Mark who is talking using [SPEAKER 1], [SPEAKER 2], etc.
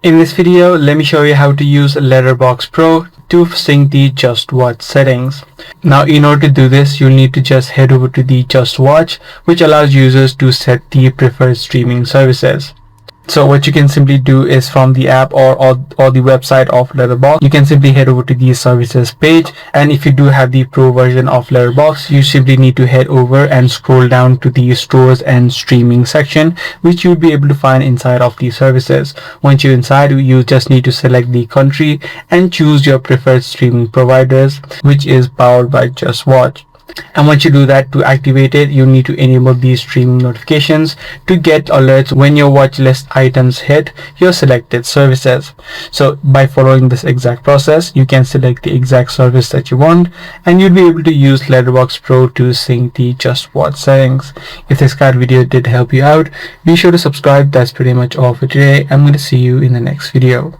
[SPEAKER 1] In this video, let me show you how to use Letterboxd Pro to sync the Just Watch settings. Now, in order to do this, you'll need to just head over to the Just Watch, which allows users to set the preferred streaming services. So what you can simply do is from the app or the website of Letterboxd, you can simply head over to the services page, and if you do have the pro version of Letterboxd, you simply need to head over and scroll down to the stores and streaming section, which you'll be able to find inside of the services. Once you're inside, you just need to select the country and choose your preferred streaming providers, which is powered by Just Watch. And once you do that, to activate it, you need to enable these streaming notifications to get alerts when your watch list items hit your selected services. So by following this exact process, you can select the exact service that you want, and you'll be able to use Letterboxd Pro to sync the Just Watch settings. If this card video did help you out, be sure to subscribe. That's pretty much all for today. I'm going to see you in the next video.